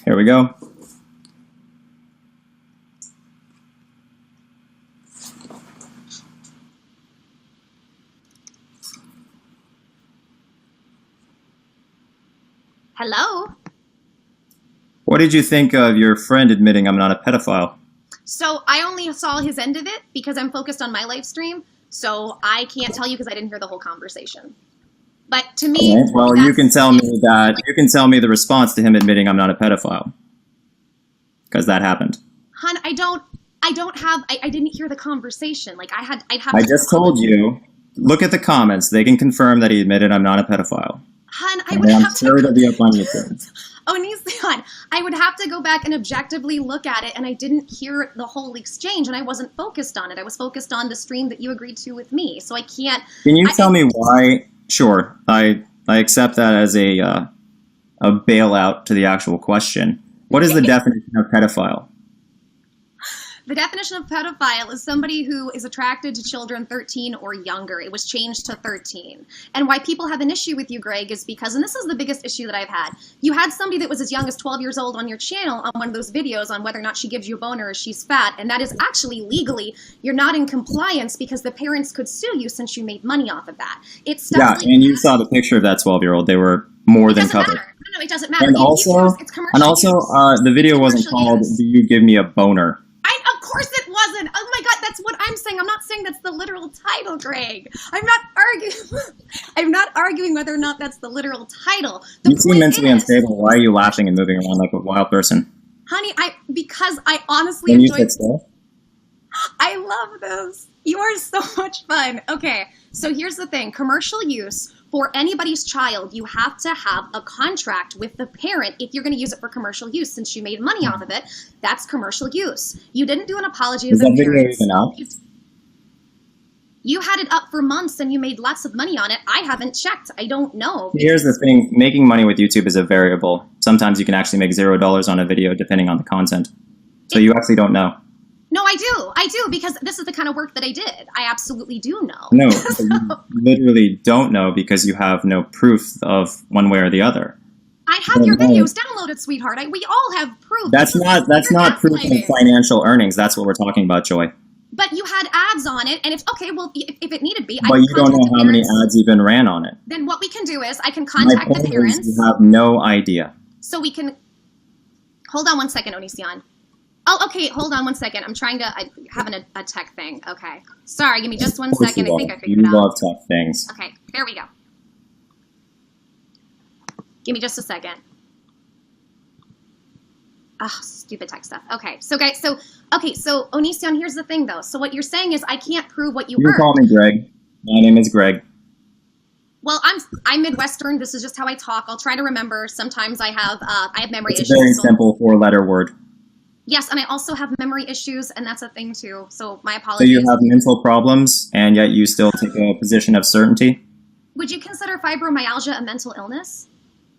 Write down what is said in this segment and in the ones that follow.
Here we go. Hello? What did you think of your friend admitting I'm not a pedophile? So I only saw his end of it because I'm focused on my live stream, so I can't tell you because I didn't hear the whole conversation. But to me, okay. Well, you can tell me that you can tell me the response to him admitting I'm not a pedophile, because that happened. Hun, I didn't hear the conversation. Like I just told you. Look at the comments; they can confirm that he admitted I'm not a pedophile. Hun, I would have to. I'm sure it'll be up on YouTube. Onision, I would have to go back and objectively look at it, and I didn't hear the whole exchange, and I wasn't focused on it. I was focused on the stream that you agreed to with me, so I can't. Can you tell me why? Sure, I accept that as a bailout to the actual question. What is the definition of pedophile? The definition of pedophile is somebody who is attracted to children 13 or younger. It was changed to 13. And why people have an issue with you, Greg, is because, and this is the biggest issue that I've had, you had somebody that was as young as 12 years old on your channel on one of those videos on whether or not she gives you a boner or she's fat, and that is actually legally, you're not in compliance because the parents could sue you since you made money off of that. It's yeah, and you saw the picture of that 12-year-old. They were more than covered. No, it doesn't matter. And also, the video wasn't called "Do You Give Me a Boner?" Of course it wasn't. Oh my God, that's what I'm saying. I'm not saying that's the literal title, Greg. I'm not arguing. I'm not arguing whether or not that's the literal title. You seem mentally unstable. Why are you laughing and moving around like a wild person? Honey, because I honestly enjoy. You sit still? I love this. You are so much fun. Okay, so here's the thing. Commercial use for anybody's child, you have to have a contract with the parent if you're going to use it for commercial use. Since you made money off of it, that's commercial use. You didn't do an apology as a parent. Is that video even out? You had it up for months and you made lots of money on it. I haven't checked. I don't know. Here's the thing. Making money with YouTube is a variable. Sometimes you can actually make $0 on a video depending on the content. So you actually don't know. No, I do, because this is the kind of work that I did. I absolutely do know. No, you literally don't know because you have no proof of one way or the other. I have your videos downloaded, sweetheart. We all have proof. That's not proof of financial earnings. That's what we're talking about, Joy. But you had ads on it, and if it needed to be, but you don't know how many ads even ran on it. Then what we can do is I can contact the parents. You have no idea. So we can. Hold on one second, Onision. Oh, okay, hold on one second. I'm having a tech thing. Okay. Sorry, give me just 1 second. I think I figured it out. You love tech things. Okay, there we go. Give me just a second. Oh, stupid tech stuff. Okay, so guys, so Onision, here's the thing though. So what you're saying is I can't prove what you heard. You can call me Greg. My name is Greg. Well, I'm Midwestern. This is just how I talk. I'll try to remember. Sometimes I have memory issues. It's a very simple 4-letter word. Yes, and I also have memory issues, and that's a thing too. So my apologies. So you have mental problems, and yet you still take a position of certainty? Would you consider fibromyalgia a mental illness?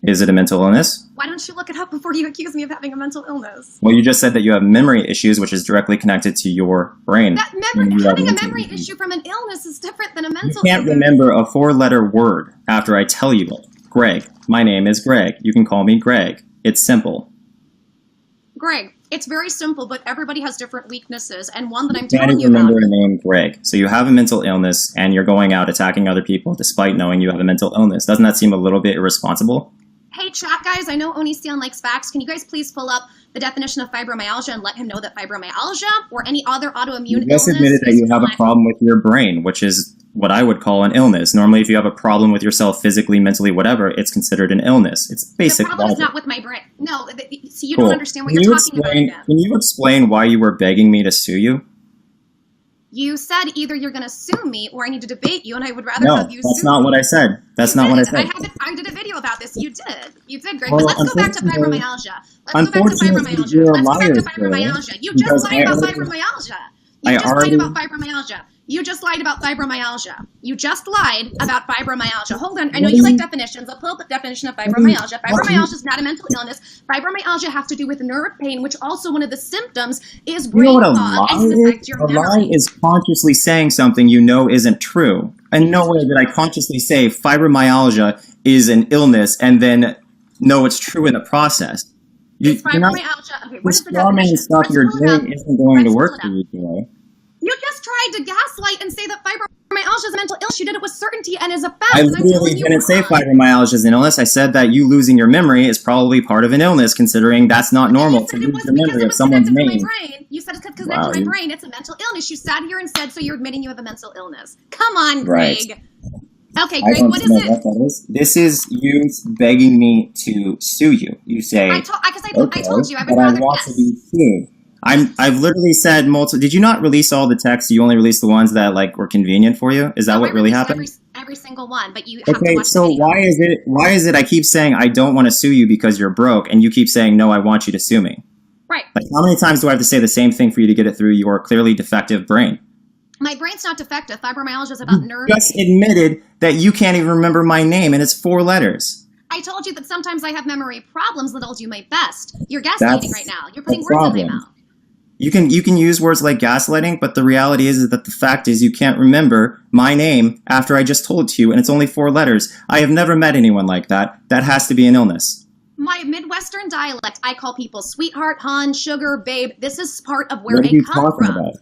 Is it a mental illness? Why don't you look it up before you accuse me of having a mental illness? Well, you just said that you have memory issues, which is directly connected to your brain. Having a memory issue from an illness is different than a mental illness. You can't remember a 4-letter word after I tell you it. Greg. My name is Greg. You can call me Greg. It's simple. Greg, it's very simple, but everybody has different weaknesses, and one that I'm telling you about. You can't remember a name, Greg. So you have a mental illness, and you're going out attacking other people despite knowing you have a mental illness. Doesn't that seem a little bit irresponsible? Hey, chat guys, I know Onision likes facts. Can you guys please pull up the definition of fibromyalgia and let him know that fibromyalgia or any other autoimmune illness... You just admitted that you have a problem with your brain, which is what I would call an illness. Normally, if you have a problem with yourself physically, mentally, whatever, it's considered an illness. It's basic. The problem is not with my brain. No, so you don't understand what you're talking about again. Can you explain why you were begging me to sue you? You said either you're going to sue me or I need to debate you, and I would rather have you sue me. No, that's not what I said. That's not what I said. I did a video about this. You did, Greg. But let's go back to fibromyalgia. Let's go back to fibromyalgia. You just lied about fibromyalgia. You just lied about fibromyalgia. You just lied about fibromyalgia. Hold on. I know you like definitions. I'll pull up the definition of fibromyalgia. Fibromyalgia is not a mental illness. Fibromyalgia has to do with nerve pain, which also one of the symptoms is brain fog. A lie is consciously saying something you know isn't true. In no way did I consciously say fibromyalgia is an illness and then know it's true in the process. It's you're not, fibromyalgia. Okay, what this is the farming definition? stuff Let's you're pull it up. doing isn't going to Let's work pull it for up. you today. You just tried to gaslight and say that fibromyalgia is a mental illness. You did it with certainty and as a fact. I and I'm literally telling you didn't say wrong. fibromyalgia is an illness. I said that you losing your memory is probably part of an illness, considering that's not normal to lose the memory of someone's name. You said it's connected to my brain. It's a mental illness. You sat here and said, so you're admitting you have a mental illness. Come on, Greg. Right. Okay, I Greg, don't what is know it? what that is. This is you begging me to sue you. You say, I told you I would but I rather want yes. to be sued. I've literally said multiple. Did you not release all the texts? You only released the ones that like were convenient for you. Is that No, what I really released happened? Every single one, but you have to Okay, watch so the video. why is it I keep saying I don't want to sue you because you're broke, and you keep saying no, I want you to sue me? Right. Like, how many times do I have to say the same thing for you to get it through your clearly defective brain? My brain's not defective. Fibromyalgia is about nerve. Just admitted that you can't even remember my name, and it's 4 letters. I told you that sometimes I have memory problems that I'll do my best. You're gaslighting That's right now. You're putting a words in problem. my mouth. You can use words like gaslighting, but the reality is that the fact is you can't remember my name after I just told it to you, and it's only 4 letters. I have never met anyone like that. That has to be an illness. My Midwestern dialect, I call people sweetheart, hon, sugar, babe. This is part of where What are I you come talking from. about?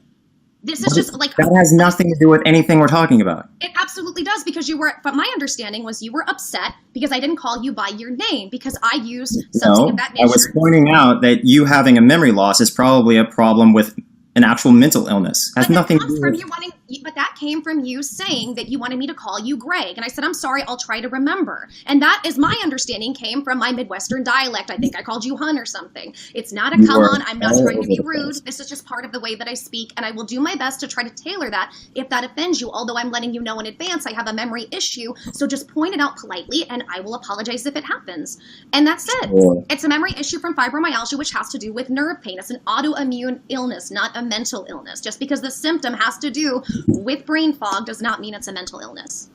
This is just like That has nothing to do with anything we're talking about. it absolutely does because you were. But my understanding was you were upset because I didn't call you by your name because I used something No, of that I nature. was pointing out that you having a memory loss is probably a problem with an actual mental illness. It has But that nothing to comes do from with... you wanting. But that came from you saying that you wanted me to call you Greg, and I said I'm sorry. I'll try to remember. And that is my understanding came from my Midwestern dialect. I think I called you hun or something. It's not a You come were on. I'm not all trying to over be the rude. place. This is just part of the way that I speak, and I will do my best to try to tailor that if that offends you. Although I'm letting you know in advance I have a memory issue, so just point it out politely, and I will apologize if it happens. And that's it. Sure. It's a memory issue from fibromyalgia, which has to do with nerve pain. It's an autoimmune illness, not a mental illness. Just because the symptom has to do with brain fog does not mean it's a mental illness.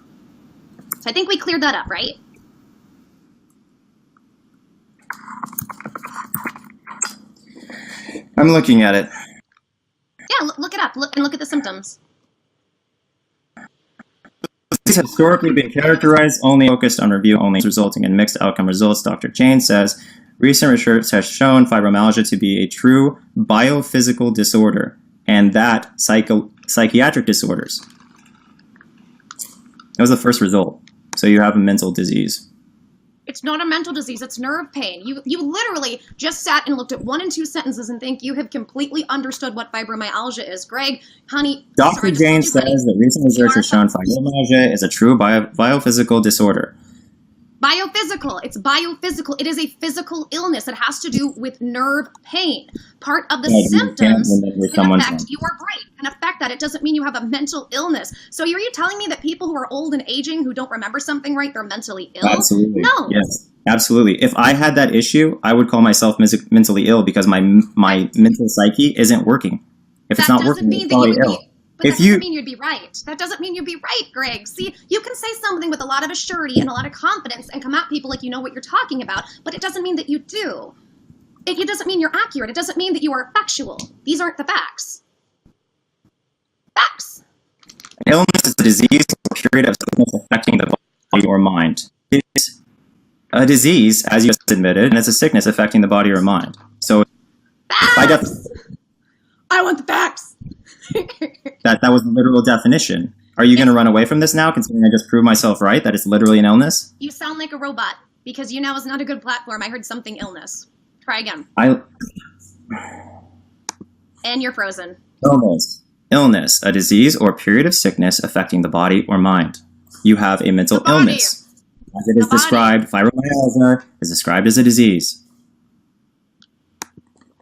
So I think we cleared that up, right? I'm looking at it. Yeah, look it up. Look at the symptoms. These have historically been characterized only focused on review only, resulting in mixed outcome results. Dr. Jane says, recent research has shown fibromyalgia to be a true biophysical disorder and that psychiatric disorders. That was the first result. So you have a mental disease. It's not a mental disease. It's nerve pain. You literally just sat and looked at 1 and 2 sentences and think you have completely understood what fibromyalgia is. Greg, honey. Dr. Jane says that recent research has shown fibromyalgia is a true biophysical disorder. Biophysical. It's biophysical. It is a physical illness. It has to do with nerve pain. Part of the symptoms can affect your brain, can affect that. It doesn't mean you have a mental illness. So are you telling me that people who are old and aging who don't remember something right, they're mentally ill? Absolutely. No. Yes, absolutely. If I had that issue, I would call myself mentally ill because my mental psyche isn't working. If it's not working, it's probably ill. But that doesn't mean you'd be right. That doesn't mean you'd be right, Greg. See, you can say something with a lot of assurity and a lot of confidence and come at people like you know what you're talking about, but it doesn't mean that you do. It doesn't mean you're accurate. It doesn't mean that you are factual. These aren't the facts. Facts. Illness is a disease or period of sickness affecting the body or mind. It's a disease, as you just admitted, and it's a sickness affecting the body or mind. So, facts! I want the facts. that was the literal definition. Are you going to run away from this now, considering I just proved myself right, that it's literally an illness? You sound like a robot, because YouNow is not a good platform. I heard something illness. Try again. And you're frozen. Illness, a disease or period of sickness affecting the body or mind. You have a mental illness. As it is described, fibromyalgia is described as a disease.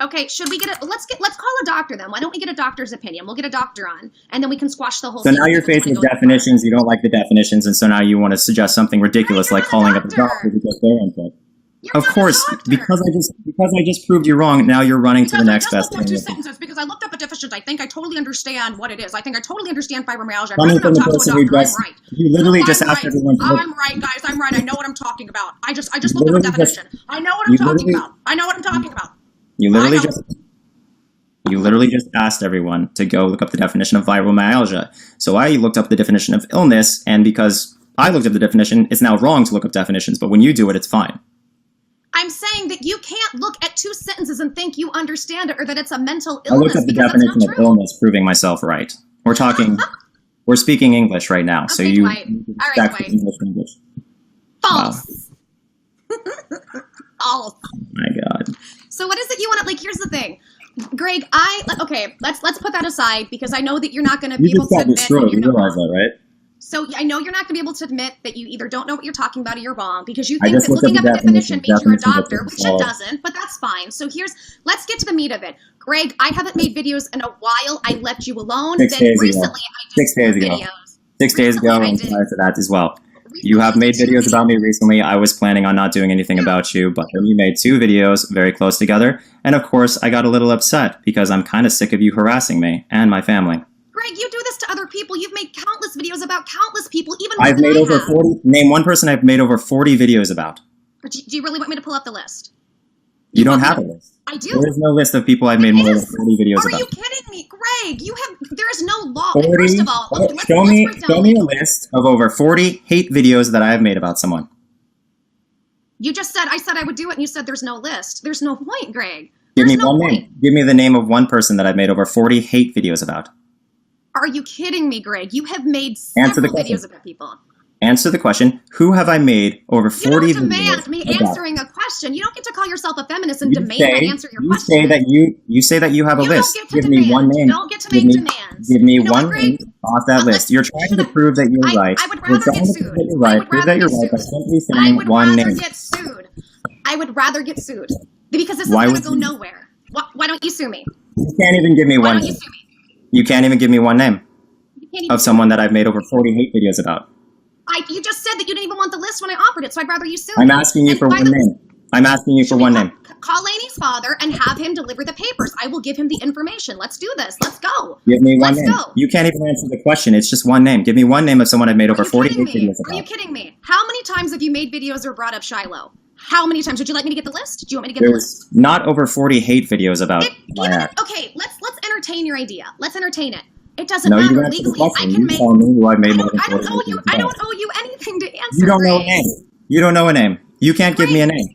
Okay, should we let's call a doctor then. Why don't we get a doctor's opinion? We'll get a doctor on, and then we can squash the whole So thing. now you're faced with definitions, you don't like the definitions, and so now you want to suggest something ridiculous like calling up a doctor to get their input. Of course, because I just proved you wrong, now you're running to the next best thing. Because I looked up a deficient, I think I totally understand what it is. I think I totally understand fibromyalgia. Coming from the person who just, you literally just asked everyone to look. I'm right, guys. I'm right. I know what I'm talking about. I just looked up a definition. I know what I'm talking about. I know what I'm talking about. You literally just asked everyone to go look up the definition of fibromyalgia. So I looked up the definition of illness, and because I looked up the definition, it's now wrong to look up definitions, but when you do it, it's fine. I'm saying that you can't look at 2 sentences and think you understand it or that it's a mental I illness. looked up the because that's not definition of true. illness, proving myself right. We're talking, we're speaking English right now, so Okay, you Dwight. All right, Dwight. English language. False. False. Oh my God. So what is it you want to, like, here's the thing. Greg, okay, let's put that aside because I know that you're not going to be able to admit that you realize that, right? So I know you're not going to be able to admit that you either don't know what you're talking about or you're wrong because you I think just that looked looking up up the a definition means you're a definition doctor, which it doesn't, but that's fine. So let's get to the meat of it. Greg, I haven't made videos in a while. I left you alone. 6 days recently ago. I did 6 days ago. videos. 6 days ago, Recently, I and did. prior to that as well. Recently, You have I made did 2 videos about me recently. I was planning on not doing anything about you, but then you made 2 videos very close together. And of course, I got a little upset because I'm kind of sick of you harassing me and my family. Greg, you do this to other people. You've made countless videos about countless people, even more I've than made I over have. 40. Name one person I've made over 40 videos about. But do you really want me to pull up the list? You don't have a list. I do. There is no list of people I've made more than 40 videos Are about. you kidding me, Greg? There is no law. 40, First of all, okay, show me let's break down a list of over 40 hate videos that I have made about someone. You just said, I said I would do it, and you said there's no list. There's no point, Greg. Give There's me no one point. name. Give me the name of one person that I've made over 40 hate videos about. Are you kidding me, Greg? You have made Answer the several question. videos about people. Answer the question. Who have I made over You 40 don't videos demand me about? answering a question. You don't get to call yourself a feminist and You demand I answer your question. You say that you have a You list. don't get to Give me demand. one name. You don't get to Give make me- demands. Give me You know one what, Greg? name off that list. You're trying to prove that you're right. I would You're rather trying get to prove sued. that you're right. Prove that you're right by simply saying one name. I would rather get sued because this is Why going to would go you? nowhere. Why don't you sue me? You can't even give me Why one don't you name. sue me? You can't even give me one name You can't even of someone that I've made over 40 hate videos about. You just said that you didn't even want the list when I offered it, so I'd rather you sue me. I'm asking you And for by one the- name. I'm asking you for one name. Call Laney's father and have him deliver the papers. I will give him the information. Let's do this. Let's go. Give me one Let's name. go. You can't even answer the question. It's just one name. Give me one name of someone I've made over 40 hate videos Are you about. kidding me? How many times have you made videos or brought up Shiloh? How many times? Would you like me to get the list? Do you want me to get the list? There's not over 40 hate videos about my act. Okay, let's entertain your idea. Let's entertain it. It doesn't No, you matter answer the legally. I question. can You make. tell me who I've made more than I 40 don't owe hate you. videos I about. don't owe you anything to answer. You don't know a Greg. name. You don't know a name. You can't give me a name.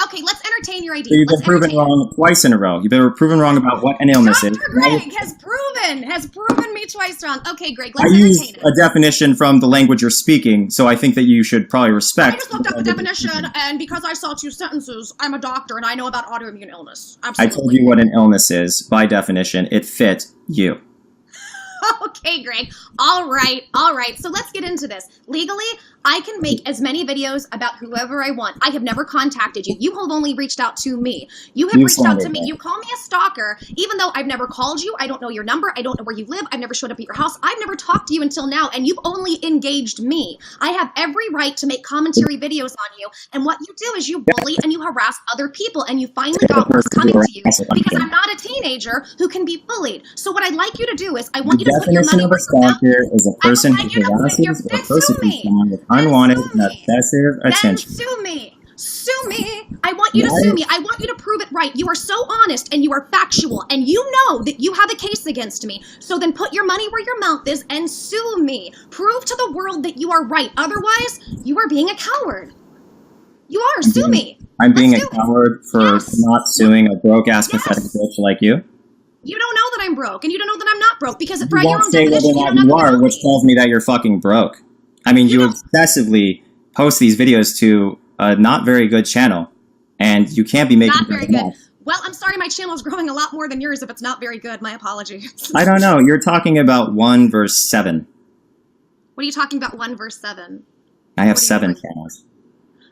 Okay, let's entertain your idea. So you've been Let's proven entertain it. wrong twice in a row. You've been proven wrong about what an illness is. Dr. Greg has proven me twice wrong. Okay, Greg, I let's used entertain a it. definition from the language you're speaking, so I think that you should probably I respect. just looked up the definition, and because I saw 2 sentences, I'm a doctor and I know about autoimmune illness. I Absolutely. told you what an illness is. By definition, it fit you. Okay, Greg. All right. So let's get into this. Legally, I can make as many videos about whoever I want. I have never contacted you. You have only reached out to me. You have You reached out to slandered me. me. You call me a stalker, even though I've never called you. I don't know your number. I don't know where you live. I've never showed up at your house. I've never talked to you until now, and you've only engaged me. I have every right to make commentary videos on you, and what you do is you bully and you harass other people, and you finally got what's coming to you because I'm not a teenager who can be bullied. So what I'd like you to do is I want The you to put your definition money of where a your mouth stalker is a person I who would like you to put your- harasses or then sue persecutes me. someone with Then unwanted sue and me. excessive Then attention. sue me. Sue me. I want you to Why? sue me. I want you to prove it right. You are so honest and you are factual and you know that you have a case against me. So then put your money where your mouth is and sue me. Prove to the world that you are right. Otherwise, you are being a coward. You are. Sue me. I'm being Let's a do it. coward for Yes. not suing a broke-ass Yes. pathetic bitch like you. You don't know that I'm broke and you don't know that I'm not broke because You by your won't own say whether definition, or you not don't have you to are, help which me. tells me that you're fucking broke. I mean, you You know- obsessively post these videos to a not very good channel, and you can't be making Not very them good. up. Well, I'm sorry my channel is growing a lot more than yours if it's not very good. My apologies. I don't know. You're talking about 1 verse 7. What are you talking about 1 verse 7? I have What do you 7 like? channels.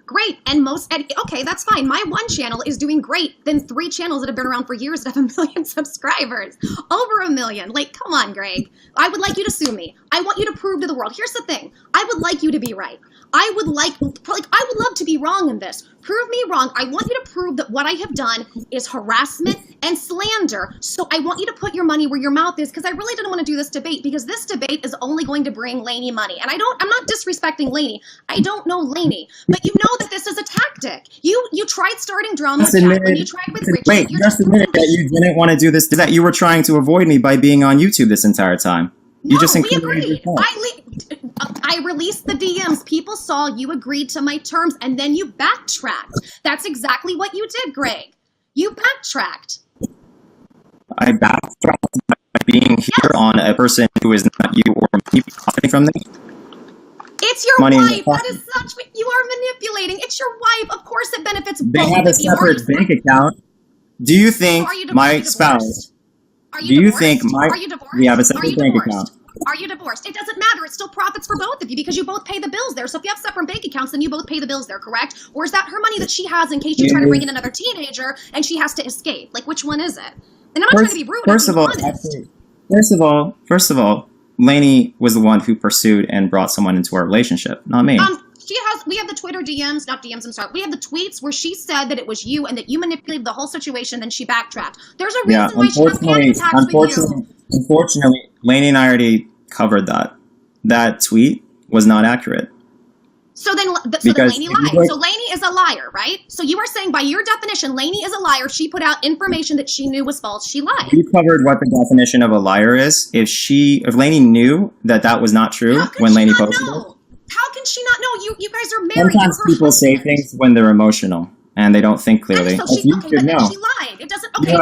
Great. And okay, that's fine. My one channel is doing great than 3 channels that have been around for years that have 1 million subscribers. Over 1 million. Like, come on, Greg. I would like you to sue me. I want you to prove to the world. Here's the thing. I would like you to be right. I would love to be wrong in this. Prove me wrong. I want you to prove that what I have done is harassment and slander. So I want you to put your money where your mouth is because I really didn't want to do this debate because this debate is only going to bring Lainey money. And I'm not disrespecting Lainey. I don't know Lainey. But you know that this is a tactic. You tried starting drama with Jacqueline. You tried with Richie. Wait, You're just admitted that you didn't want to do this, that you were trying to avoid me by being on YouTube this entire time. You No, just we incriminated agreed. yourself. I released the DMs. People saw you agreed to my terms, and then you backtracked. That's exactly what you did, Greg. You backtracked. I backtracked by being here on a person who is not you or me profiting from this. It's your Money wife. That is such. You are manipulating. It's your wife. Of course, it benefits both. They have a separate bank account. Do you think my spouse? Do you think my? We have a separate bank account. Are you divorced? It doesn't matter. It still profits for both of you because you both pay the bills there. So if you have separate bank accounts, then you both pay the bills there, correct? Or is that her money that she has in case you try to bring in another teenager and she has to escape? Like, which one is it? And I'm not trying to be rude. First of all, Lainey was the one who pursued and brought someone into our relationship, not me. We have the Twitter DMs, not DMs, I'm sorry. We have the tweets where she said that it was you and that you manipulated the whole situation, then she backtracked. There's a reason why she has panic attacks with you. Unfortunately, Lainey and I already covered that. That tweet was not accurate. So then Lainey lied. So Lainey is a liar, right? So you are saying by your definition, Lainey is a liar. She put out information that she knew was false. She lied. You covered what the definition of a liar is. If Lainey knew that was not true when Lainey posted it. How can she not know? You guys are married. Sometimes people say things when they're emotional and they don't think clearly. So she lied. It doesn't. Okay,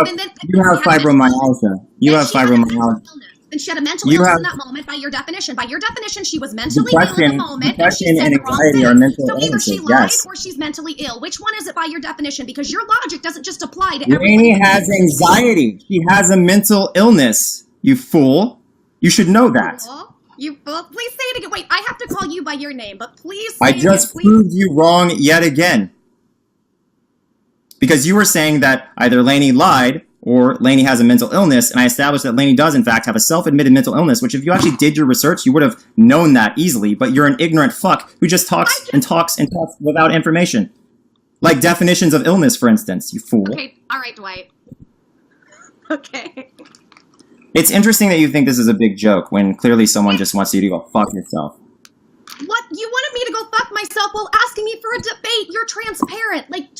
you have fibromyalgia. You have fibromyalgia. And she had a mental illness in that moment by your definition. By your definition, she was mentally ill in the moment. Depression and anxiety are mental illnesses. So either she lied or she's mentally ill. Which one is it by your definition? Because your logic doesn't just apply to everyone. Lainey has anxiety. She has a mental illness, you fool. You should know that. You fool. Please say it again. Wait, I have to call you by your name, but please say I just proved you wrong yet again. Because you were saying that either Lainey lied or Lainey has a mental illness, and I established that Lainey does, in fact, have a self-admitted mental illness, which if you actually did your research, you would have known that easily, but you're an ignorant fuck who just talks and talks and talks without information. Like definitions of illness, for instance, you fool. Okay, all right, Dwight. Okay. It's interesting that you think this is a big joke when clearly someone just wants you to go fuck yourself. What? You wanted me to go fuck myself while asking me for a debate. You're transparent. Like,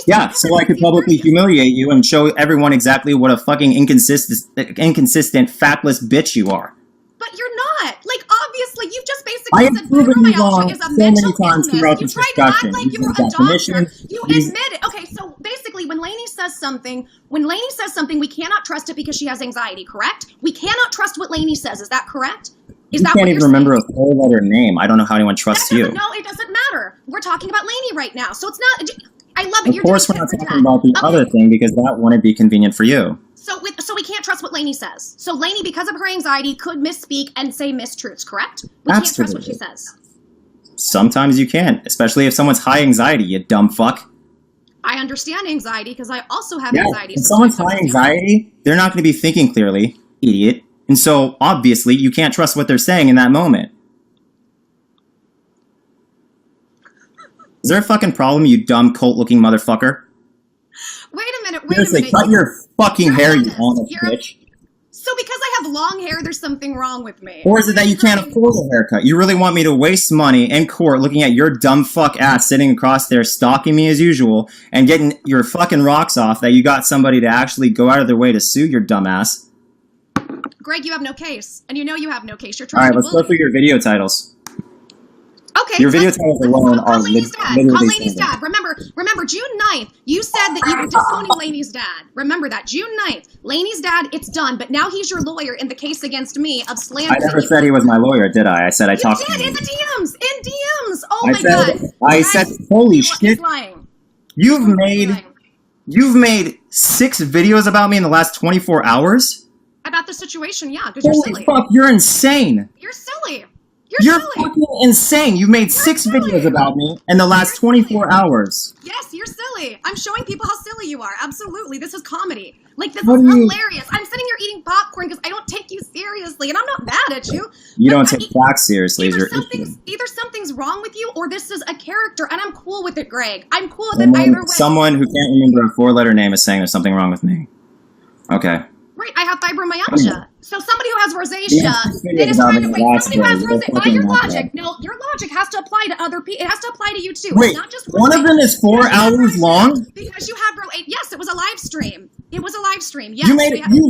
yeah, so I could publicly humiliate you and show everyone exactly what a fucking inconsistent, factless bitch you are. But you're not. Like, obviously, you've just basically said fibromyalgia is a mental illness. You tried to act like you were a doctor. You admit it. Okay, so basically, when Lainey says something, we cannot trust it because she has anxiety, correct? We cannot trust what Lainey says. Is that correct? You can't even remember a four-letter name. I don't know how anyone trusts you. No, it doesn't matter. We're talking about Lainey right now, so it's not. I love it. Of course, we're not talking about the other thing because that wouldn't be convenient for you. So we can't trust what Lainey says. So Lainey, because of her anxiety, could misspeak and say mistruths, correct? We can't trust what she says. Sometimes you can, especially if someone's high anxiety, you dumb fuck. I understand anxiety because I also have anxiety. If someone's high anxiety, they're not going to be thinking clearly, idiot. And so, obviously, you can't trust what they're saying in that moment. Is there a fucking problem, you dumb cult-looking motherfucker? Wait a minute, Seriously, cut your fucking hair, you honest bitch. So because I have long hair, there's something wrong with me. Or is it that you can't afford a haircut? You really want me to waste money in court looking at your dumb fuck ass sitting across there stalking me as usual and getting your fucking rocks off that you got somebody to actually go out of their way to sue your dumb ass? Greg, you have no case. And you know you have no case. You're trying to Alright, let's go through your video titles. Okay. Your video titles alone are Lainey's dad. Call Lainey's dad. Remember, June 9th, you said that you were disowning Lainey's dad. Remember that. June 9th, Lainey's dad, it's done. But now he's your lawyer in the case against me of slandering. I never said he was my lawyer, did I? I said I talked to him. In the DMs. In DMs. Oh my God. I said, holy shit. You've made 6 videos about me in the last 24 hours? About the situation, yeah, because you're silly. Holy fuck, you're insane. You're silly. You're fucking insane. You made 6 videos about me in the last 24 hours. Yes, you're silly. I'm showing people how silly you are. Absolutely. This is comedy. Like, this is hilarious. I'm sitting here eating popcorn because I don't take you seriously, and I'm not mad at you. You don't take facts seriously. Either something's wrong with you, or this is a character, and I'm cool with it, Greg. I'm cool with it either way. Someone who can't remember a 4-letter name is saying there's something wrong with me. Okay. Right, I have fibromyalgia. So somebody who has rosacea, is trying to somebody who has rosacea. By your logic, no, your logic has to apply to other people. It has to apply to you too. Wait, it's not just one of them is 4 hours long? Because you have yes, it was a live stream. It was a live stream. Yes, you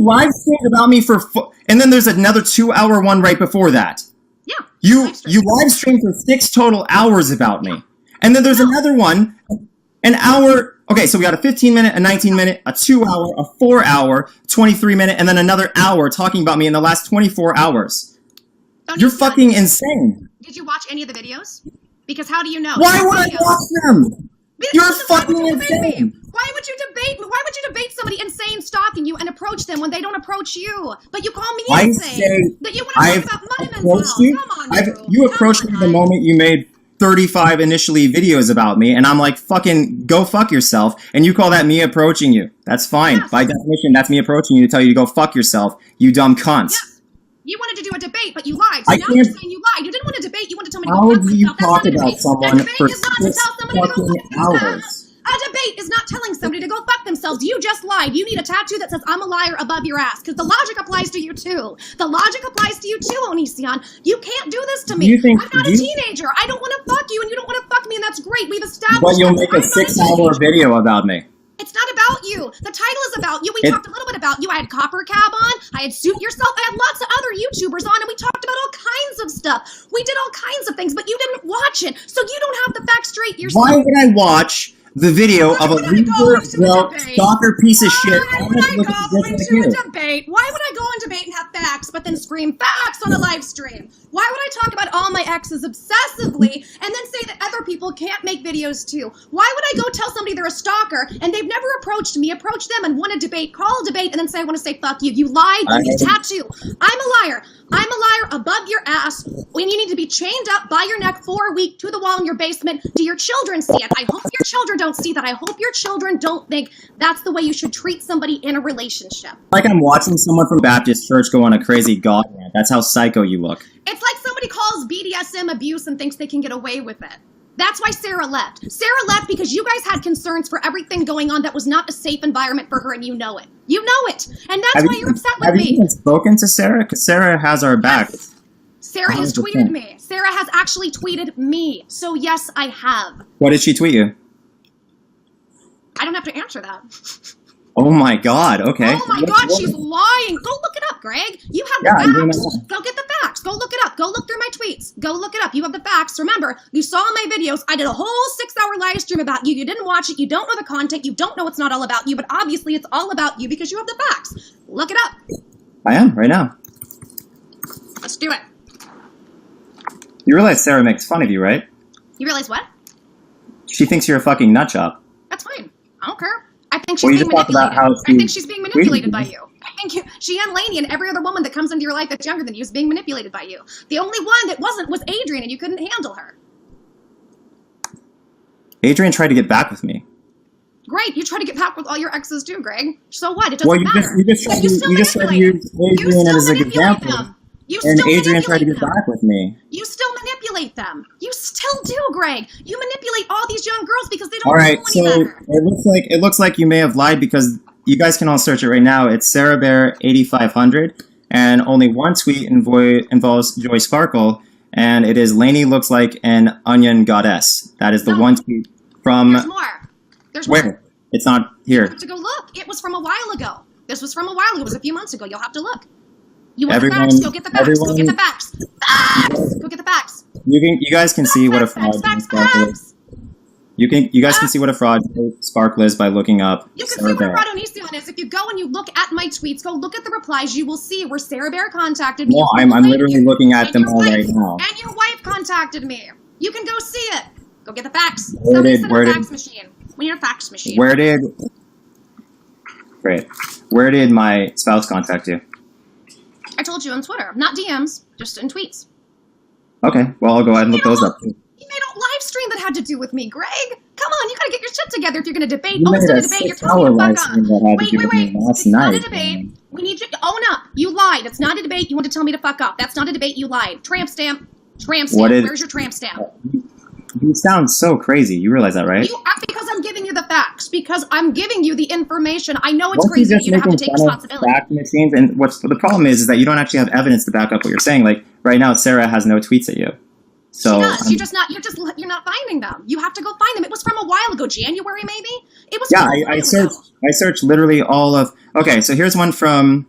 live streamed about me for and then there's another 2-hour one right before that. Yeah. You live streamed for 6 total hours about me. And then there's another one, an hour. Okay, so we got a 15-minute, a 19-minute, a 2-hour, a 4-hour, 23-minute, and then another hour talking about me in the last 24 hours. You're fucking insane. Did you watch any of the videos? Because how do you know? Why would I watch them? You're fucking insane. Why would you debate somebody insane stalking you and approach them when they don't approach you? But you call me insane. That you want to talk about money mental. Come on, you approached me the moment you made 35 initially videos about me, and I'm like, fucking go fuck yourself, and you call that me approaching you. That's fine. Yes. By definition, that's me approaching you to tell you to go fuck yourself, you dumb cunt. Yes. You wanted to do a debate, but you lied. So now you're saying you lied. You didn't want to debate. You wanted to tell me to go fuck yourself. How do you talk about someone for 6 fucking hours? A debate is not telling somebody to go fuck themselves. You just lied. You need a tattoo that says I'm a liar above your ass, because the logic applies to you too. The logic applies to you too, Onision. You can't do this to me. I'm not a teenager. I don't want to fuck you, and you don't want to fuck me, and that's great. We've established. But you'll make a 6-hour video about me. It's not about you. The title is about you. We talked a little bit about you. I had Copper Cab on. I had Suit Yourself. I had lots of other YouTubers on, and we talked about all kinds of stuff. We did all kinds of things, but you didn't watch it, so you don't have the facts straight yourself. Why would I watch the video of a loser, stalker piece of shit? Why would I go into a debate? Why would I go on debate and have facts, but then scream facts on a live stream? Why would I talk about all my exes obsessively and then say that other people can't make videos too? Why would I go tell somebody they're a stalker and they've never approached me, approach them and want to debate, call a debate, and then say I want to say fuck you? You lied. You need a tattoo. I'm a liar. I'm a liar above your ass when you need to be chained up by your neck for a week to the wall in your basement. Do your children see it? I hope your children don't see that. I hope your children don't think that's the way you should treat somebody in a relationship. Like I'm watching someone from Baptist church go on a crazy god rant. That's how psycho you look. It's like somebody calls BDSM abuse and thinks they can get away with it. That's why Sarah left. Sarah left because you guys had concerns for everything going on that was not a safe environment for her, and you know it. You know it. And that's why you're upset with me. Have you even spoken to Sarah? Because Sarah has our back. Yes. Sarah has tweeted me. Sarah has actually tweeted me. So yes, I have. What did she tweet you? I don't have to answer that. Oh my god, okay. Oh my god, she's lying. Go look it up, Greg. You have the facts. Go get the facts. Go look it up. Go look through my tweets. Go look it up. You have the facts. Remember, you saw my videos. I did a whole 6-hour live stream about you. You didn't watch it. You don't know the content. You don't know it's not all about you, but obviously it's all about you because you have the facts. Look it up. I am, right now. Let's do it. You realize Sarah makes fun of you, right? You realize what? She thinks you're a fucking nutjob. That's fine. I don't care. I think she's being manipulated. I think she's being manipulated by you. I think she and Lainey and every other woman that comes into your life that's younger than you is being manipulated by you. The only one that wasn't was Adrian, and you couldn't handle her. Adrian tried to get back with me. Great, you try to get back with all your exes too, Greg. So what? It doesn't matter. You just tried to use Adrian as an example. And Adrian tried to get back with me. You still manipulate them. You still do, Greg. You manipulate all these young girls because they don't know any better. It looks like you may have lied because you guys can all search it right now. It's Sarah Bear 8500, and only one tweet involves Joy Sparkle, and it is Lainey looks like an onion goddess. That is the one tweet from. There's more. There's where? More. It's not here. You have to go look. It was from a while ago. This was from a while ago. It was a few months ago. You'll have to look. You want the facts? Go get the facts. Go get the facts. Facts! Go get the facts. You guys can see what a fraud Sparkle is. You guys can see what a fraud Sparkle is by looking up. You can see what a fraud Onision is if you go and you look at my tweets. Go look at the replies. You will see where Sarah Bear contacted me. No, I'm literally looking at them all right now. And your wife contacted me. You can go see it. Go get the facts. Where did fax machine? We need a fax machine. Where did my spouse contact you? I told you on Twitter, not DMs, just in tweets. Okay, well, I'll go ahead and look those up. You made a live stream that had to do with me, Greg. Come on, you gotta get your shit together if you're gonna debate. Oh, it's not a debate. You're telling me to fuck on. Wait. It's not a debate. We need you to own up. You lied. It's not a debate. You want to tell me to fuck up. That's not a debate. You lied. Tramp stamp. Where's your tramp stamp? You sound so crazy. You realize that, right? Because I'm giving you the facts. Because I'm giving you the information. I know it's crazy that you have to take responsibility. Fact machines, and the problem is that you don't actually have evidence to back up what you're saying. Like right now, Sarah has no tweets at you. So she does. You're not finding them. You have to go find them. It was from a while ago, January maybe. It was. Yeah, I searched literally all of. Okay, so here's one from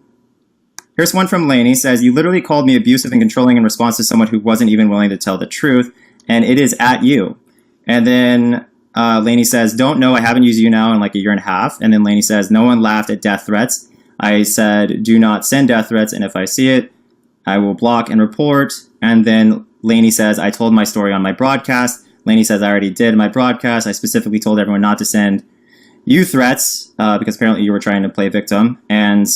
Here's one from Lainey. Says, you literally called me abusive and controlling in response to someone who wasn't even willing to tell the truth, and it is at you. And then Lainey says, don't know, I haven't used YouNow in like a year and a half. And then Lainey says, no one laughed at death threats. I said, do not send death threats, and if I see it, I will block and report. And then Lainey says, I told my story on my broadcast. Lainey says, I already did my broadcast. I specifically told everyone not to send you threats because apparently you were trying to play victim. And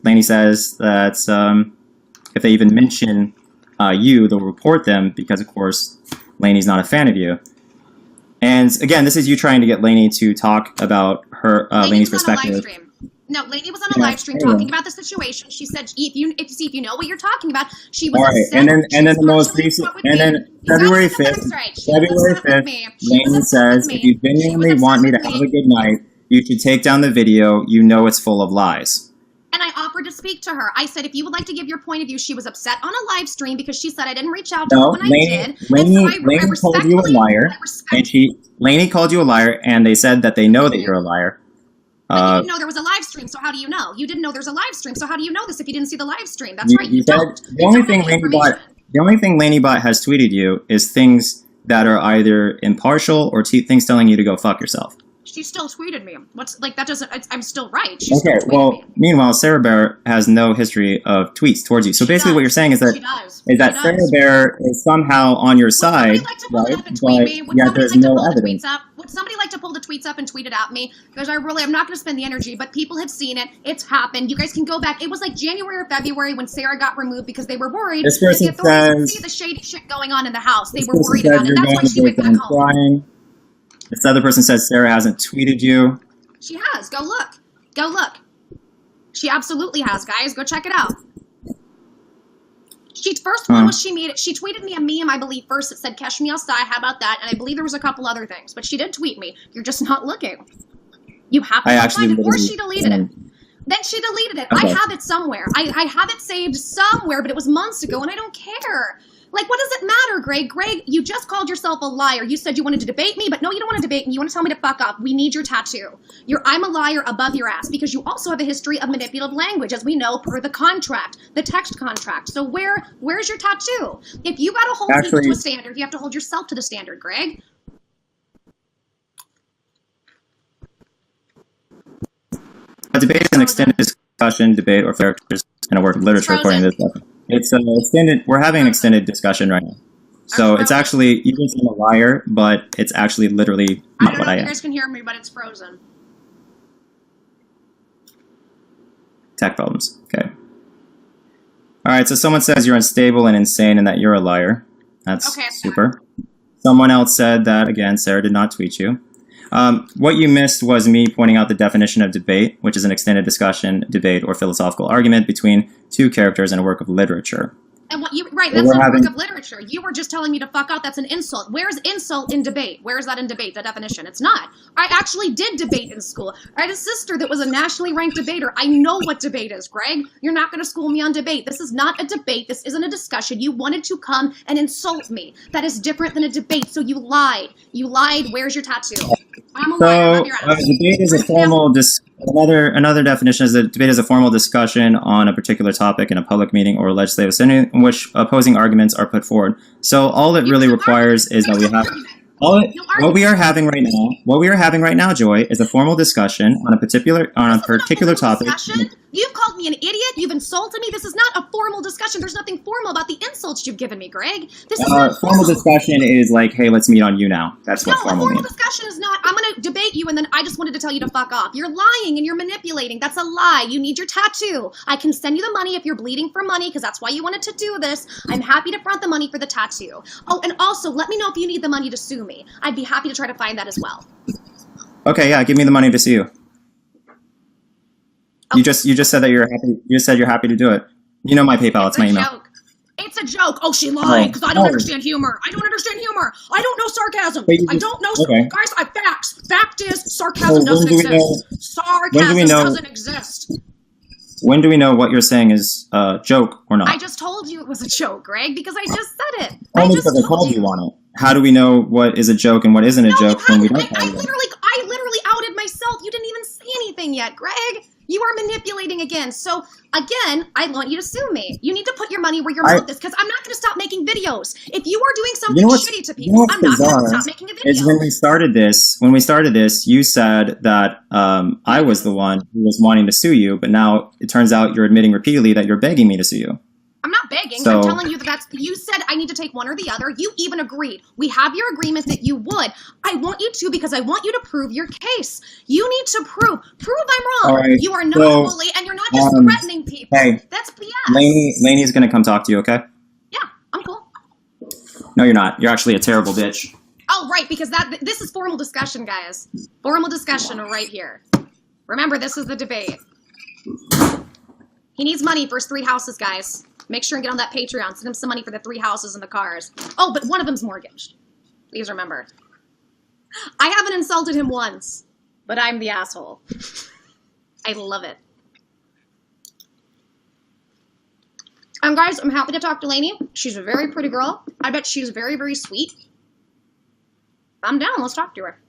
Lainey says that if they even mention you, they'll report them because, of course, Lainey's not a fan of you. And again, this is you trying to get Lainey to talk about her Lainey's perspective. No, Lainey was on a live stream talking about the situation. She said, "If you know what you're talking about." She was upset. And then the most recent, and then February 5th, Lainey says, "If you genuinely want me to have a good night, you should take down the video. You know it's full of lies." And I offered to speak to her. I said, if you would like to give your point of view, she was upset on a live stream because she said I didn't reach out to her when I did. Lainey called you a liar, Lainey called you a liar, and they said that they know that you're a liar. You didn't know there was a live stream, so how do you know? You didn't know there's a live stream, so how do you know this if you didn't see the live stream? That's right, you don't. The only thing LaineyBot has tweeted you is things that are either impartial or things telling you to go fuck yourself. She still tweeted me. That doesn't, I'm still right. Okay, well, meanwhile, Sarah Bear has no history of tweets towards you. So basically what you're saying is that Sarah Bear is somehow on your side, right? But yet there's no evidence. Would somebody like to pull the tweets up and tweet it at me? Because I'm not going to spend the energy, but people have seen it. It's happened. You guys can go back. It was like January or February when Sarah got removed because they were worried. This person if the authorities see the shady shit going on in the house, they were worried about it. That's why she went back home. This other person says Sarah hasn't tweeted you. She has. Go look. Go look. She absolutely has, guys. Go check it out. First one was she tweeted me a meme, I believe, first. It said, "Catch me outside." How about that? And I believe there was a couple other things. But she did tweet me. You're just not looking. You have to find it. Or she deleted it. Then she deleted it. Okay. I have it somewhere. I have it saved somewhere, but it was months ago, and I don't care. Like, what does it matter, Greg? Greg, you just called yourself a liar. You said you wanted to debate me, but no, you don't want to debate me. You want to tell me to fuck up. We need your tattoo. I'm a liar above your ass because you also have a history of manipulative language, as we know, per the contract, the text contract. So where's your tattoo? If you got to hold people to a standard, you have to hold yourself to the standard, Greg. A debate is an extended discussion, debate, or characters in a work of literature, according to this lesson. It's extended. We're having an extended discussion right now. So it's actually, you can say I'm a liar, but it's actually literally not what I am. You guys can hear me, but it's frozen. Tech problems. Okay. All right. So someone says you're unstable and insane and that you're a liar. That's super. Someone else said that, again, Sarah did not tweet you. What you missed was me pointing out the definition of debate, which is an extended discussion, debate, or philosophical argument between two characters in a work of literature. And that's not a work of literature. You were just telling me to fuck out. That's an insult. Where's insult in debate? Where is that in debate, the definition? It's not. I actually did debate in school. I had a sister that was a nationally ranked debater. I know what debate is, Greg. You're not going to school me on debate. This is not a debate. This isn't a discussion. You wanted to come and insult me. That is different than a debate, so you lied. You lied. Where's your tattoo? I'm a liar. Debate is a formal another definition is that debate is a formal discussion on a particular topic in a public meeting or legislative setting in which opposing arguments are put forward. So all it really requires is that we have what we are having right now, Joy, is a formal discussion on a particular topic. You've called me an idiot. You've insulted me. This is not a formal discussion. There's nothing formal about the insults you've given me, Greg. This is not formal discussion is like, hey, let's meet on YouNow. That's what formal means. No, a formal discussion is not, I'm going to debate you, and then I just wanted to tell you to fuck off. You're lying and you're manipulating. That's a lie. You need your tattoo. I can send you the money if you're bleeding for money, because that's why you wanted to do this. I'm happy to front the money for the tattoo. Oh, and also, let me know if you need the money to sue me. I'd be happy to try to find that as well. Okay, yeah, give me the money to sue you. You just said that you're happy. You just said you're happy to do it. You know my PayPal. It's my email. Joke. It's a joke. Oh, she lied because I don't understand humor. I don't understand humor. I don't know sarcasm. I don't know. Guys, facts. Fact is sarcasm doesn't exist. Sarcasm doesn't exist. When do we know what you're saying is a joke or not? I just told you it was a joke, Greg, because I just said it. Only because I called you on it. How do we know what is a joke and what isn't a joke when we don't? I literally outed myself. You didn't even say anything. anything yet, Greg. You are manipulating again. So, again, I want you to sue me. You need to put your money where your mouth is, because I'm not going to stop making videos. If you are doing something shitty to people, I'm not going to stop making a video. Is when we started this, you said that I was the one who was wanting to sue you, but now it turns out you're admitting repeatedly that you're begging me to sue you. I'm not begging. So, I'm telling you that you said I need to take one or the other. You even agreed. We have your agreement that you would. I want you to, because I want you to prove your case. You need to prove I'm wrong. Right, you are not a bully, and you're not just threatening people. Hey, that's BS. Lainey's going to come talk to you, okay? Yeah, I'm cool. No, you're not. You're actually a terrible bitch. Oh, right, because this is formal discussion, guys. Formal discussion right here. Remember, this is the debate. He needs money for his 3 houses, guys. Make sure and get on that Patreon. Send him some money for the 3 houses and the cars. Oh, but one of them's mortgaged. Please remember. I haven't insulted him once, but I'm the asshole. I love it. And guys, I'm happy to talk to Lainey. She's a very pretty girl. I bet she's very, very sweet. I'm down. Let's talk to her.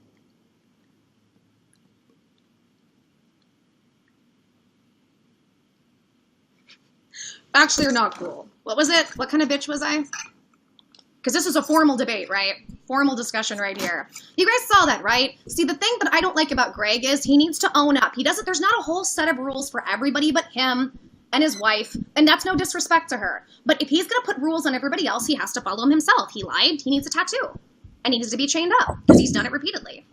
Actually, you're not cool. What was it? What kind of bitch was I? Because this is a formal debate, right? Formal discussion right here. You guys saw that, right? See, the thing that I don't like about Greg is he needs to own up. There's not a whole set of rules for everybody but him and his wife, and that's no disrespect to her. But if he's going to put rules on everybody else, he has to follow them himself. He lied. He needs a tattoo. And he needs to be chained up because he's done it repeatedly.